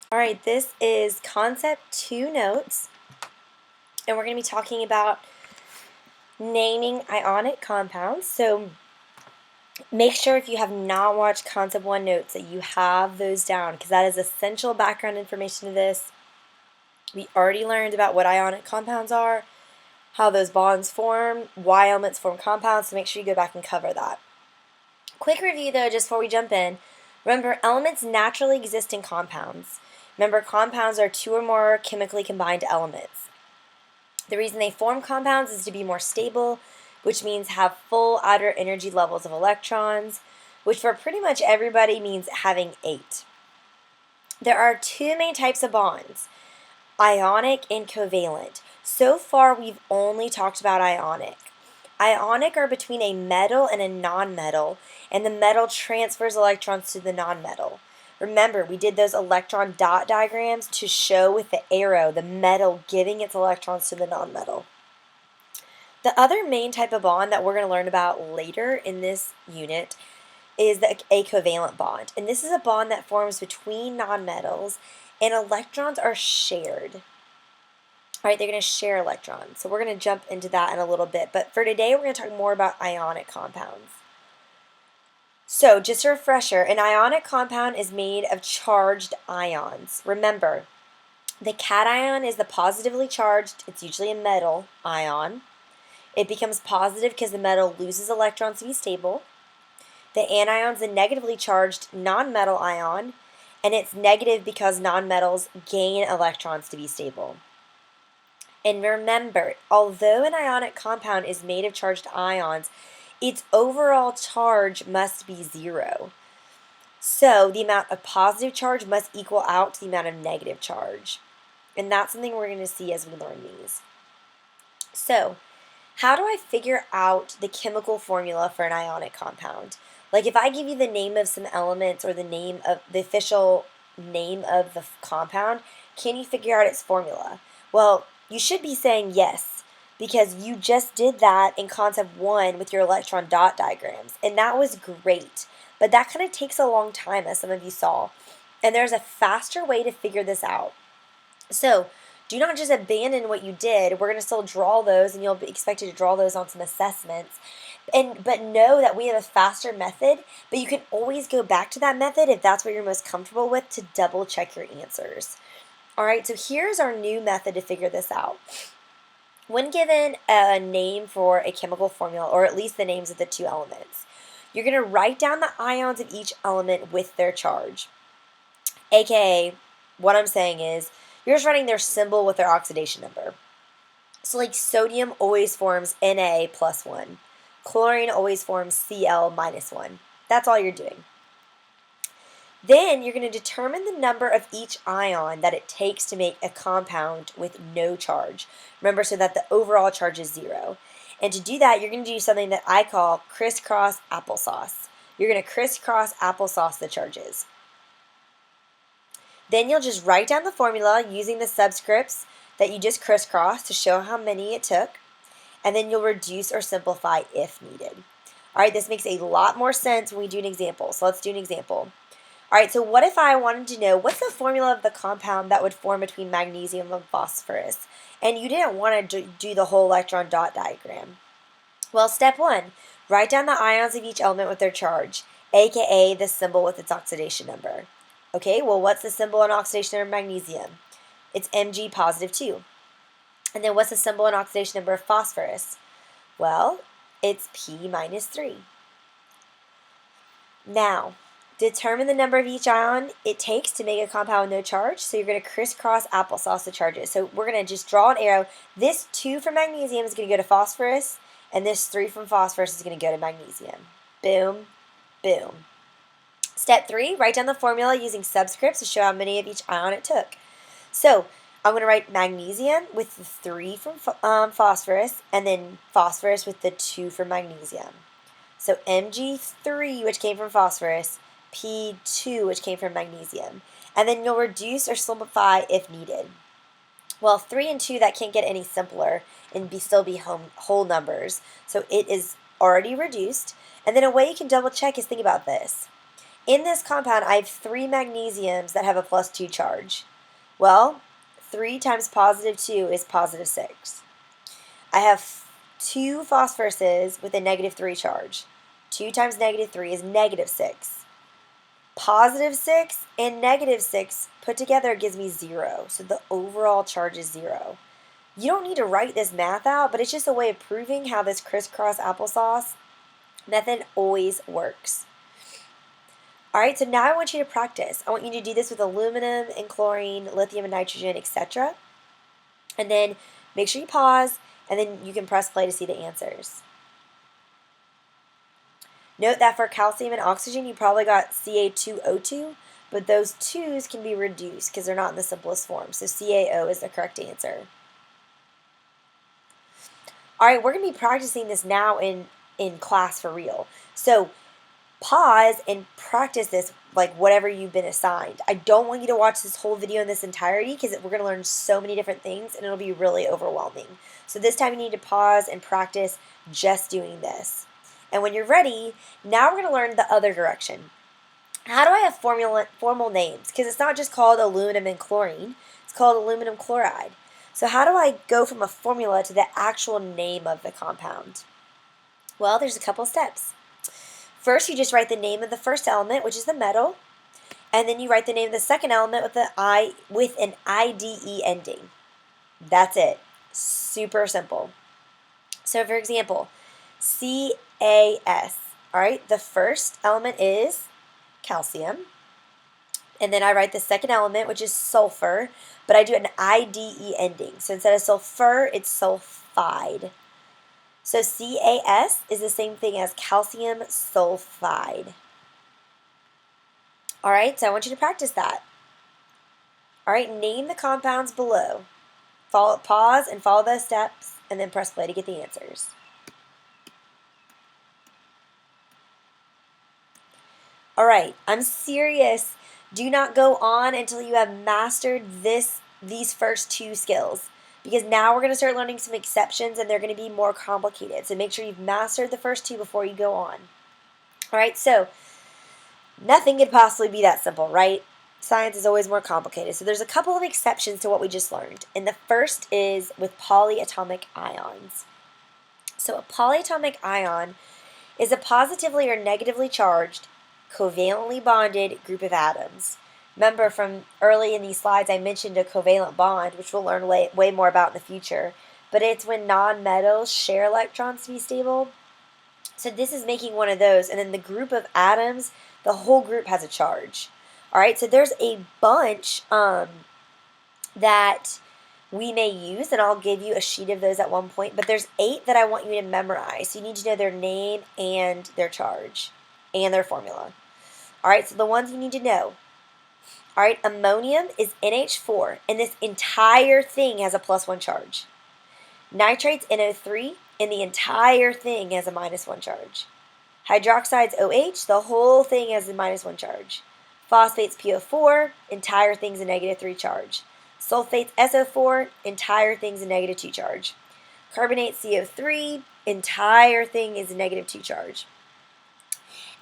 All right, this is Concept 2 Notes, and we're going to be talking about naming ionic compounds. So make sure if you have not watched Concept 1 Notes that you have those down, because that is essential background information to this. We already learned about what ionic compounds are, how those bonds form, why elements form compounds, so make sure you go back and cover that. Quick review though, just before we jump in. Remember, elements naturally exist in compounds. Remember, compounds are two or more chemically combined elements. The reason they form compounds is to be more stable, which means have full outer energy levels of electrons, which for pretty much everybody means having 8. There are two main types of bonds, ionic and covalent. So far, we've only talked about ionic. Ionic are between a metal and a nonmetal, and the metal transfers electrons to the nonmetal. Remember, we did those electron dot diagrams to show with the arrow the metal giving its electrons to the nonmetal. The other main type of bond that we're going to learn about later in this unit is a covalent bond. And this is a bond that forms between nonmetals, and electrons are shared. All right, they're going to share electrons. So we're going to jump into that in a little bit. But for today, we're going to talk more about ionic compounds. So just a refresher, an ionic compound is made of charged ions. Remember, the cation is the positively charged, it's usually a metal ion. It becomes positive because the metal loses electrons to be stable. The anion is a negatively charged nonmetal ion, and it's negative because nonmetals gain electrons to be stable. And remember, although an ionic compound is made of charged ions, its overall charge must be 0. So the amount of positive charge must equal out to the amount of negative charge. And that's something we're going to see as we learn these. So, how do I figure out the chemical formula for an ionic compound? Like if I give you the name of some elements or the name of the official name of the compound, can you figure out its formula? Well, you should be saying yes, because you just did that in Concept 1 with your electron dot diagrams, and that was great. But that kind of takes a long time, as some of you saw, and there's a faster way to figure this out. So do not just abandon what you did. We're going to still draw those, and you'll be expected to draw those on some assessments. But know that we have a faster method, but you can always go back to that method if that's what you're most comfortable with to double check your answers. All right, so here's our new method to figure this out. When given a name for a chemical formula, or at least the names of the two elements, you're going to write down the ions of each element with their charge. AKA, what I'm saying is, you're just writing their symbol with their oxidation number. So like sodium always forms Na plus 1. Chlorine always forms Cl minus 1. That's all you're doing. Then you're going to determine the number of each ion that it takes to make a compound with no charge. Remember, so that the overall charge is 0. And to do that, you're going to do something that I call crisscross applesauce. You're going to crisscross applesauce the charges. Then you'll just write down the formula using the subscripts that you just crisscrossed to show how many it took. And then you'll reduce or simplify if needed. All right, this makes a lot more sense when we do an example. So let's do an example. All right, so what if I wanted to know what's the formula of the compound that would form between magnesium and phosphorus? And you didn't want to do the whole electron dot diagram. Well, step 1, write down the ions of each element with their charge, aka the symbol with its oxidation number. Okay, well, what's the symbol and oxidation number of magnesium? It's Mg positive 2. And then what's the symbol and oxidation number of phosphorus? Well, it's P minus 3. Now, determine the number of each ion it takes to make a compound with no charge. So you're going to crisscross applesauce the charges. So we're going to just draw an arrow. This 2 from magnesium is going to go to phosphorus, and this 3 from phosphorus is going to go to magnesium. Boom, boom. Step 3, write down the formula using subscripts to show how many of each ion it took. So I'm going to write magnesium with the 3 from phosphorus, and then phosphorus with the 2 from magnesium. So Mg3, which came from phosphorus, P2, which came from magnesium. And then you'll reduce or simplify if needed. Well, 3 and 2, that can't get any simpler and still be whole numbers. So it is already reduced. And then a way you can double check is think about this. in this compound, I have 3 magnesiums that have a +2 charge. Well, 3 times +2 is +6. I have 2 phosphoruses with a -3 charge. 2 times -3 is -6. +6 and -6 put together gives me 0. So the overall charge is 0. You don't need to write this math out, but it's just a way of proving how this crisscross applesauce method always works. All right, so now I want you to practice. I want you to do this with aluminum and chlorine, lithium and nitrogen, etc. And then make sure you pause, and then you can press play to see the answers. Note that for calcium and oxygen, you probably got Ca2O2, but those 2's can be reduced because they're not in the simplest form. So CaO is the correct answer. All right, we're going to be practicing this now in class for real. So pause and practice this like whatever you've been assigned. I don't want you to watch this whole video in this entirety because we're going to learn so many different things and it'll be really overwhelming. So this time you need to pause and practice just doing this. And when you're ready, now we're going to learn the other direction. How do I have formal names? Because it's not just called aluminum and chlorine. It's called aluminum chloride. So how do I go from a formula to the actual name of the compound? Well, there's a couple steps. First, you just write the name of the first element, which is the metal, and then you write the name of the second element with an IDE ending. That's it. Super simple. So, for example, CAS. All right, the first element is calcium. And then I write the second element, which is sulfur, but I do an IDE ending. So instead of sulfur, it's sulfide. So CAS is the same thing as calcium sulfide. All right, so I want you to practice that. All right, name the compounds below. Pause and follow those steps, and then press play to get the answers. All right, I'm serious. Do not go on until you have mastered these first 2 skills, because now we're going to start learning some exceptions and they're going to be more complicated. So make sure you've mastered the first 2 before you go on. All right, so nothing could possibly be that simple, right? Science is always more complicated. So there's a couple of exceptions to what we just learned. And the first is with polyatomic ions. So a polyatomic ion is a positively or negatively charged, covalently bonded group of atoms. Remember from early in these slides I mentioned a covalent bond, which we'll learn way more about in the future. But it's when nonmetals share electrons to be stable. So this is making one of those. And then the group of atoms, the whole group has a charge. All right, so there's a bunch that we may use, and I'll give you a sheet of those at one point. But there's 8 that I want you to memorize. So you need to know their name and their charge and their formula. All right, so the ones you need to know. All right, ammonium is NH4, and this entire thing has a +1 charge. Nitrate's NO3, and the entire thing has a -1 charge. Hydroxide's OH, the whole thing has a -1 charge. Phosphate's PO4, entire thing's a -3 charge. Sulfate's SO4, entire thing's a -2 charge. Carbonate CO3, entire thing is a -2 charge.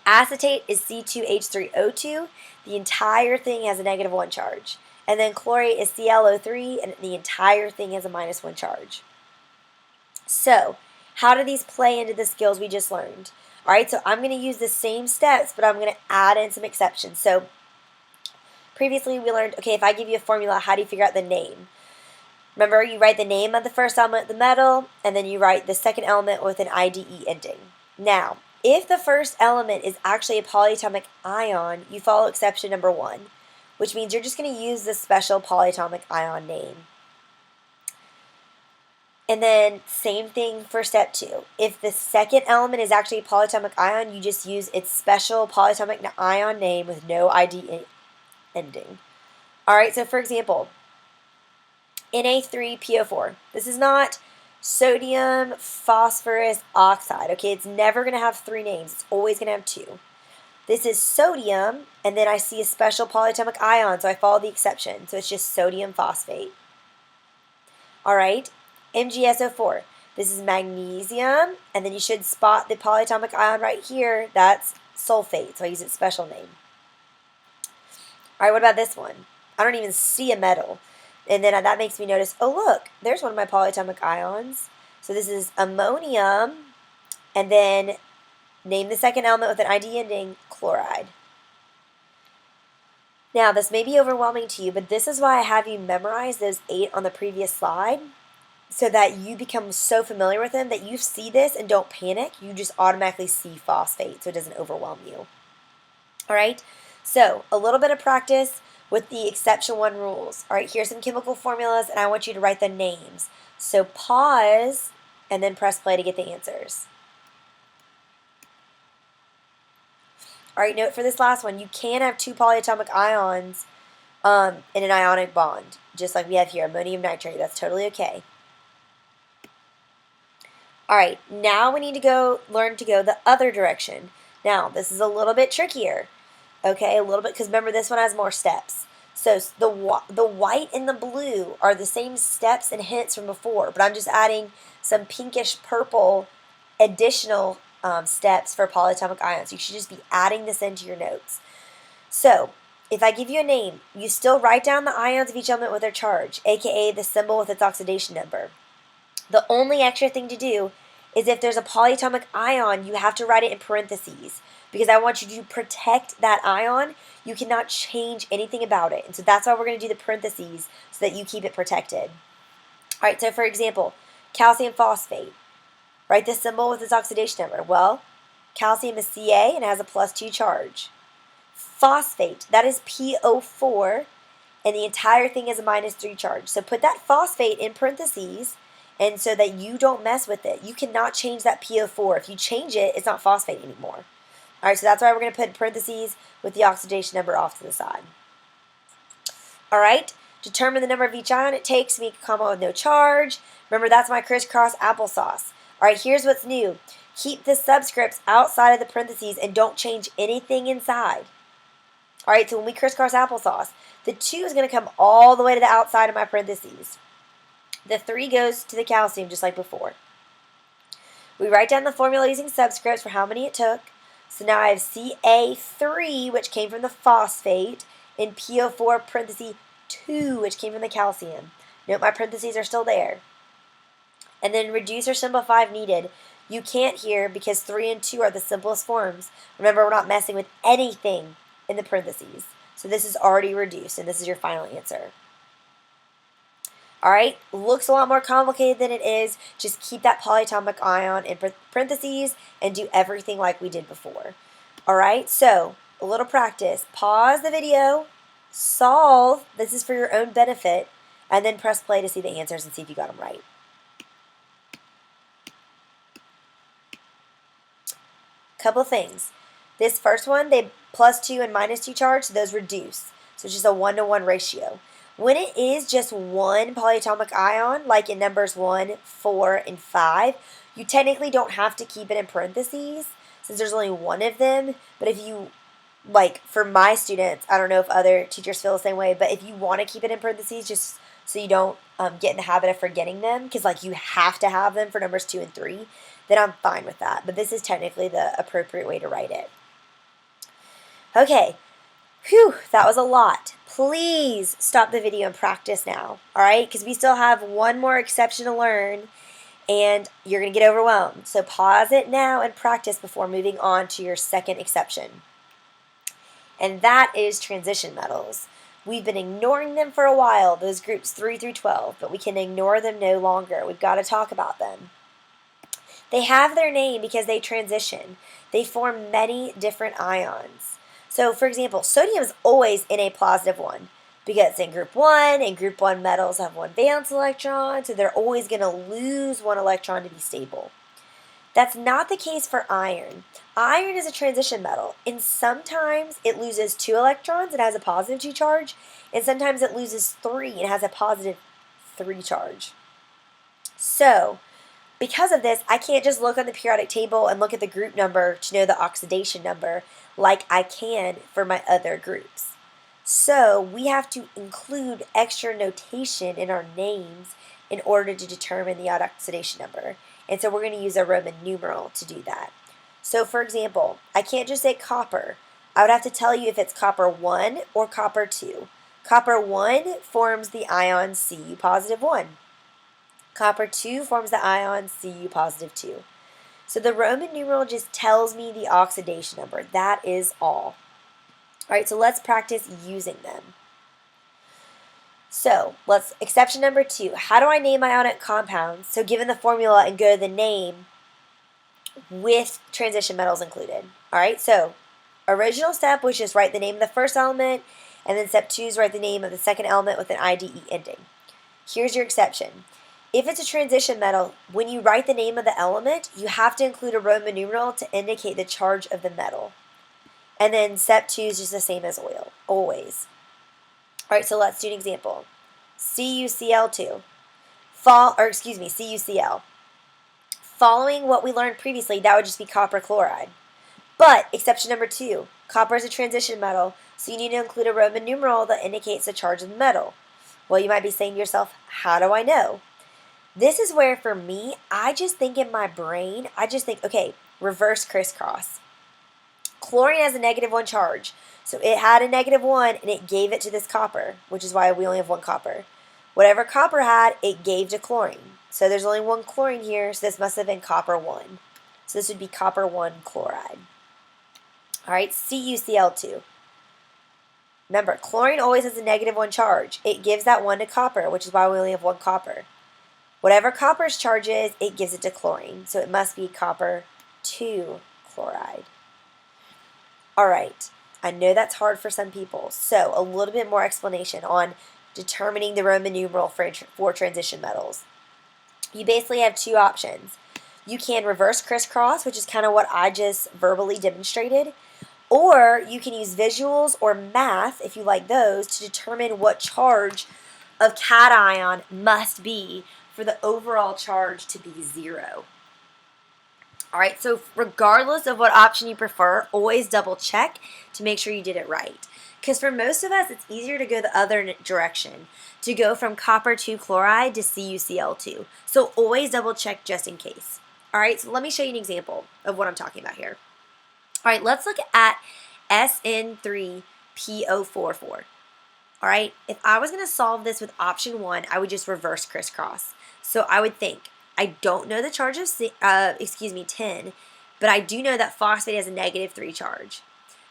Acetate is C2H3O2, the entire thing has a -1 charge. And then chlorate is ClO3, and the entire thing has a -1 charge. So, how do these play into the skills we just learned? All right, so I'm going to use the same steps, but I'm going to add in some exceptions. So, previously we learned, okay, if I give you a formula, how do you figure out the name? Remember, you write the name of the first element, the metal, and then you write the second element with an IDE ending. Now, if the first element is actually a polyatomic ion, you follow exception number 1, which means you're just going to use the special polyatomic ion name. And then same thing for step 2. If the second element is actually a polyatomic ion, you just use its special polyatomic ion name with no ID ending. All right, so for example, Na3PO4. This is not sodium phosphorus oxide. Okay, it's never going to have 3 names. It's always going to have 2. This is sodium, and then I see a special polyatomic ion, so I follow the exception. So it's just sodium phosphate. All right, MgSO4. This is magnesium, and then you should spot the polyatomic ion right here. That's sulfate, so I use its special name. All right, what about this one? I don't even see a metal. And then that makes me notice, oh, look, there's one of my polyatomic ions. So this is ammonium, and then name the second element with an ID ending, chloride. Now, this may be overwhelming to you, but this is why I have you memorize those 8 on the previous slide, so that you become so familiar with them that you see this and don't panic. You just automatically see phosphate, so it doesn't overwhelm you. All right, so a little bit of practice with the exception 1 rules. All right, here's some chemical formulas, and I want you to write the names. So pause and then press play to get the answers. All right, note for this last one, you can have 2 polyatomic ions in an ionic bond, just like we have here, ammonium nitrate. That's totally okay. All right, now we need to learn to go the other direction. Now, this is a little bit trickier, okay, a little bit, because remember this one has more steps. So the white and the blue are the same steps and hints from before, but I'm just adding some pinkish purple additional steps for polyatomic ions. You should just be adding this into your notes. So if I give you a name, you still write down the ions of each element with their charge, aka the symbol with its oxidation number. The only extra thing to do is if there's a polyatomic ion, you have to write it in parentheses, because I want you to protect that ion. You cannot change anything about it. And so that's why we're going to do the parentheses, so that you keep it protected. All right, so for example, calcium phosphate. Write the symbol with its oxidation number. Well, calcium is Ca and has a +2 charge. Phosphate, that is PO4, and the entire thing is a -3 charge. So put that phosphate in parentheses, and so that you don't mess with it. You cannot change that PO4. If you change it, it's not phosphate anymore. All right, so that's why we're going to put parentheses with the oxidation number off to the side. All right, determine the number of each ion it takes to make a compound with no charge. Remember, that's my crisscross applesauce. All right, here's what's new. Keep the subscripts outside of the parentheses and don't change anything inside. All right, so when we crisscross applesauce, the 2 is going to come all the way to the outside of my parentheses. The 3 goes to the calcium just like before. We write down the formula using subscripts for how many it took. So now I have Ca3, which came from the phosphate, and PO4 parenthesis 2, which came from the calcium. Note my parentheses are still there. And then reduce or simplify if needed. You can't here because 3 and 2 are the simplest forms. Remember, we're not messing with anything in the parentheses. So this is already reduced, and this is your final answer. All right, looks a lot more complicated than it is. Just keep that polyatomic ion in parentheses and do everything like we did before. All right, so a little practice. Pause the video, solve. This is for your own benefit, and then press play to see the answers and see if you got them right. Couple things. This first one, they +2 and -2 charge, so those reduce. So it's just a 1-to-1 ratio. When it is just one polyatomic ion, like in numbers 1, 4, and 5, you technically don't have to keep it in parentheses since there's only one of them. But if you, like for my students, I don't know if other teachers feel the same way, but if you want to keep it in parentheses just so you don't get in the habit of forgetting them, because like you have to have them for numbers 2 and 3, then I'm fine with that. But this is technically the appropriate way to write it. Okay. Whew, that was a lot. Please stop the video and practice now, all right? Because we still have one more exception to learn, and you're going to get overwhelmed. So pause it now and practice before moving on to your second exception. And that is transition metals. We've been ignoring them for a while, those groups 3 through 12, but we can ignore them no longer. We've got to talk about them. They have their name because they transition. They form many different ions. So, for example, sodium is always Na+1 because it's in group 1, and group 1 metals have 1 valence electron, so they're always going to lose 1 electron to be stable. That's not the case for iron. Iron is a transition metal, and sometimes it loses 2 electrons and has a +2 charge, and sometimes it loses 3 and has a +3 charge. So, because of this, I can't just look on the periodic table and look at the group number to know the oxidation number like I can for my other groups. So we have to include extra notation in our names in order to determine the oxidation number. And so we're going to use a Roman numeral to do that. So for example, I can't just say copper. I would have to tell you if it's copper 1 or copper 2. Copper 1 forms the ion Cu positive 1. Copper 2 forms the ion Cu positive 2. So the Roman numeral just tells me the oxidation number. That is all. All right, so let's practice using them. So exception number 2. How do I name ionic compounds? So given the formula and go to the name with transition metals included. All right, so original step was just write the name of the first element, and then step 2 is write the name of the second element with an IDE ending. Here's your exception. If it's a transition metal, when you write the name of the element, you have to include a Roman numeral to indicate the charge of the metal. And then step 2 is just the same as oil, always. All right, so let's do an example. CuCl2. CuCl. Following what we learned previously, that would just be copper chloride. But exception number 2, copper is a transition metal, so you need to include a Roman numeral that indicates the charge of the metal. Well, you might be saying to yourself, how do I know? This is where, for me, I just think in my brain, okay, reverse crisscross. Chlorine has a -1 charge, so it had a -1 and it gave it to this copper, which is why we only have 1 copper. Whatever copper had, it gave to chlorine. So there's only 1 chlorine here, so this must have been copper 1. So this would be copper 1 chloride. All right, CuCl2. Remember, chlorine always has a -1 charge. It gives that 1 to copper, which is why we only have 1 copper. Whatever copper's charge is, it gives it to chlorine. So it must be copper 2 chloride. All right, I know that's hard for some people. So a little bit more explanation on determining the Roman numeral for transition metals. You basically have 2 options. You can reverse crisscross, which is kind of what I just verbally demonstrated, or you can use visuals or math, if you like those, to determine what charge of cation must be for the overall charge to be 0. All right, so regardless of what option you prefer, always double check to make sure you did it right. Because for most of us, it's easier to go the other direction, to go from copper 2 chloride to CuCl2. So always double check just in case. All right, so let me show you an example of what I'm talking about here. All right, let's look at SN3PO44. All right, if I was going to solve this with option 1, I would just reverse crisscross. So I would think, I don't know the charge of 10, but I do know that phosphate has a -3 charge.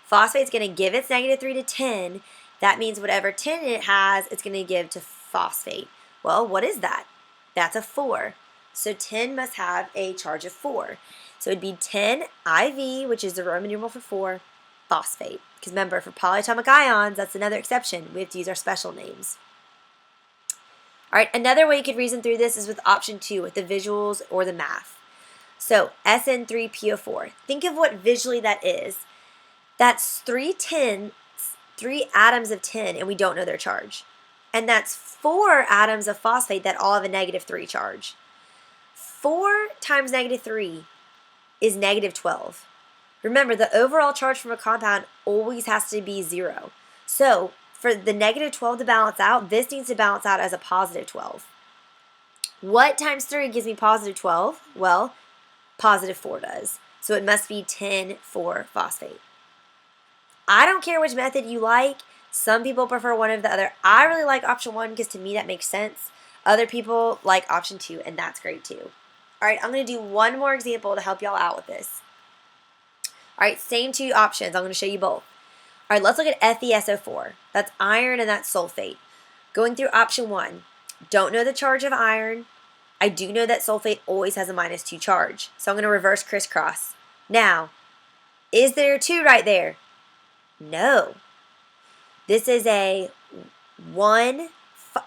Phosphate's going to give its -3 to 10. That means whatever 10 it has, it's going to give to phosphate. Well, what is that? That's a 4. So 10 must have a charge of 4. So it would be 10 IV, which is the Roman numeral for 4, phosphate. Because remember, for polyatomic ions, that's another exception. We have to use our special names. All right, another way you could reason through this is with option 2, with the visuals or the math. So SN3PO4. Think of what visually that is. That's 3 atoms of 10, and we don't know their charge. And that's 4 atoms of phosphate that all have a -3 charge. 4 times -3 is -12. Remember, the overall charge from a compound always has to be 0. So for the -12 to balance out, this needs to balance out as a +12. What times 3 gives me +12? Well, +4 does. So it must be 10 for phosphate. I don't care which method you like. Some people prefer one over the other. I really like option 1 because to me that makes sense. Other people like option 2, and that's great too. All right, I'm going to do one more example to help y'all out with this. All right, same 2 options. I'm going to show you both. All right, let's look at FeSO4. That's iron and that's sulfate. Going through option 1, don't know the charge of iron. I do know that sulfate always has a -2 charge, so I'm going to reverse crisscross. Now, is there a 2 right there? No. This is a 1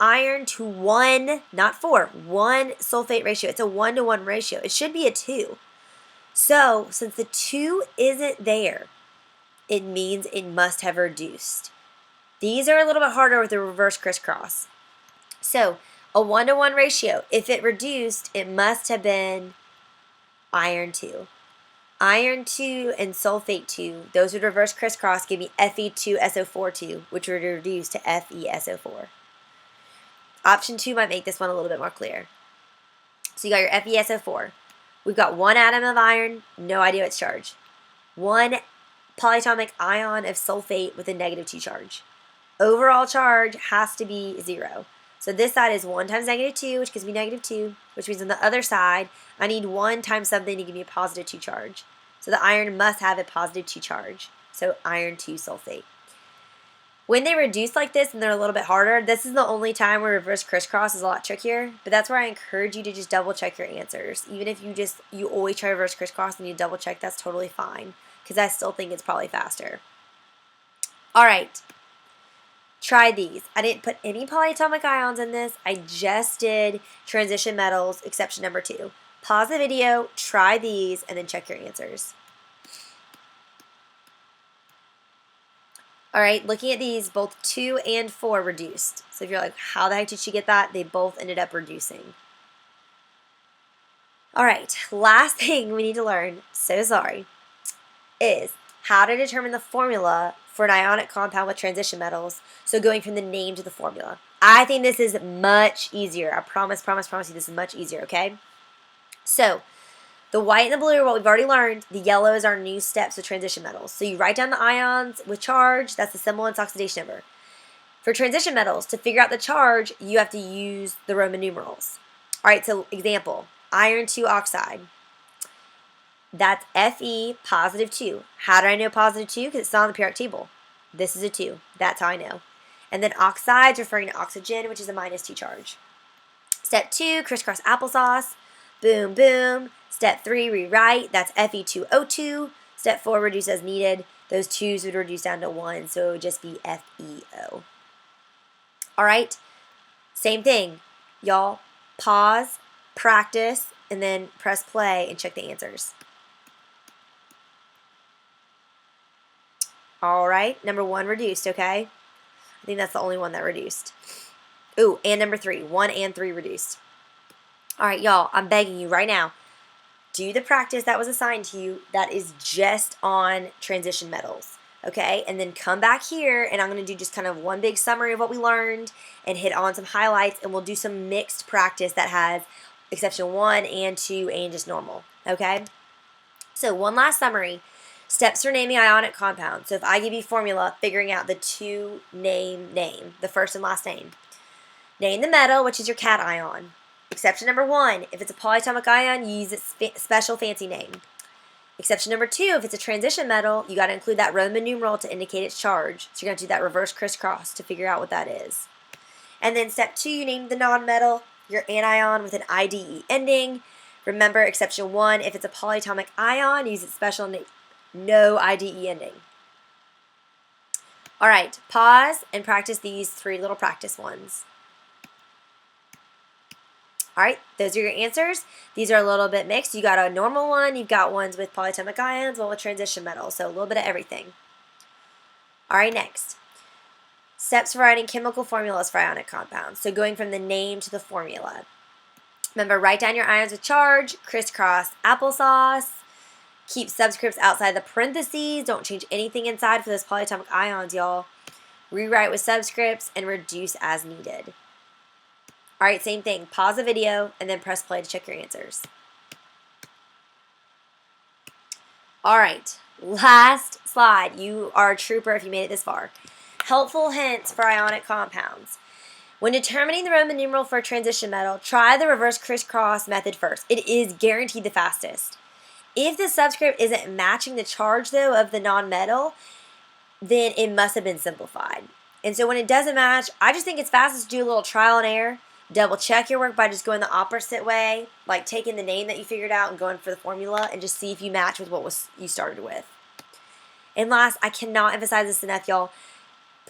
iron to 1, not 4, 1 sulfate ratio. It's a 1-to-1 ratio. It should be a 2. So, since the 2 isn't there, it means it must have reduced. These are a little bit harder with the reverse crisscross. So, a 1-to-1 ratio, if it reduced, it must have been iron 2. Iron 2 and sulfate 2, those would reverse crisscross, give me Fe2SO42, which would reduce to FeSO4. Option 2 might make this one a little bit more clear. So you got your FeSO4. We've got 1 atom of iron, no idea its charge. 1 polyatomic ion of sulfate with a -2 charge. Overall charge has to be 0. So this side is 1 times -2, which gives me -2, which means on the other side, I need 1 times something to give me a +2 charge. So the iron must have a +2 charge. So iron 2 sulfate. When they reduce like this and they're a little bit harder, this is the only time where reverse crisscross is a lot trickier. But that's where I encourage you to just double check your answers. Even if you always try reverse crisscross and you double check, that's totally fine. Because I still think it's probably faster. All right. Try these. I didn't put any polyatomic ions in this. I just did transition metals, exception number 2. Pause the video, try these, and then check your answers. All right, looking at these, both 2 and 4 reduced. So if you're like, how the heck did she get that? They both ended up reducing. All right, last thing we need to learn, so sorry, is how to determine the formula for an ionic compound with transition metals. So going from the name to the formula. I think this is much easier. I promise you this is much easier, okay? So the white and the blue are what we've already learned. The yellow is our new steps with transition metals. So you write down the ions with charge. That's the symbol and its oxidation number. For transition metals, to figure out the charge, you have to use the Roman numerals. All right, so example, iron 2 oxide. That's Fe +2. How do I know +2? Because it's not on the periodic table. This is a 2. That's how I know. And then oxides referring to oxygen, which is a -2 charge. Step 2, crisscross applesauce. Boom, boom. Step 3, rewrite. That's Fe2O2. Step 4, reduce as needed. Those 2's would reduce down to 1, so it would just be FeO. All right, same thing. Y'all, pause, practice, and then press play and check the answers. All right, number 1 reduced, okay? I think that's the only one that reduced. Ooh, and number 3, 1 and 3 reduced. All right, y'all, I'm begging you right now, do the practice that was assigned to you that is just on transition metals, okay? And then come back here, and I'm going to do just kind of one big summary of what we learned and hit on some highlights, and we'll do some mixed practice that has exception 1 and 2 and just normal, okay? So one last summary. Steps for naming ionic compounds. So if I give you formula, figuring out the 2 name, the first and last name. Name the metal, which is your cation. Exception number 1, if it's a polyatomic ion, you use its special fancy name. Exception number 2, if it's a transition metal, you got to include that Roman numeral to indicate its charge. So you're going to do that reverse crisscross to figure out what that is. And then step 2, you name the non-metal, your anion with an IDE ending. Remember, exception 1, if it's a polyatomic ion, use its special name. No IDE ending. All right, pause and practice these 3 little practice ones. All right, those are your answers. These are a little bit mixed. You got a normal one. You've got ones with polyatomic ions, one with transition metals. So a little bit of everything. All right, next. Steps for writing chemical formulas for ionic compounds. So going from the name to the formula. Remember, write down your ions with charge, crisscross applesauce. Keep subscripts outside the parentheses. Don't change anything inside for those polyatomic ions, y'all. Rewrite with subscripts and reduce as needed. All right, same thing. Pause the video and then press play to check your answers. All right, last slide. You are a trooper if you made it this far. Helpful hints for ionic compounds. When determining the Roman numeral for a transition metal, try the reverse crisscross method first. It is guaranteed the fastest. If the subscript isn't matching the charge, though, of the non-metal, then it must have been simplified. And so when it doesn't match, I just think it's fastest to do a little trial and error. Double check your work by just going the opposite way, like taking the name that you figured out and going for the formula and just see if you match with what you started with. And last, I cannot emphasize this enough, y'all.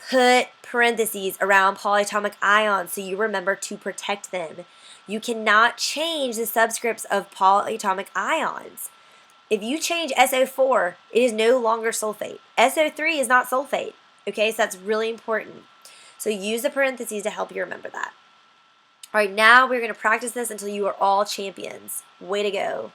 Put parentheses around polyatomic ions so you remember to protect them. You cannot change the subscripts of polyatomic ions. If you change SO4, it is no longer sulfate. SO3 is not sulfate. Okay, so that's really important. So use the parentheses to help you remember that. All right, now we're going to practice this until you are all champions. Way to go.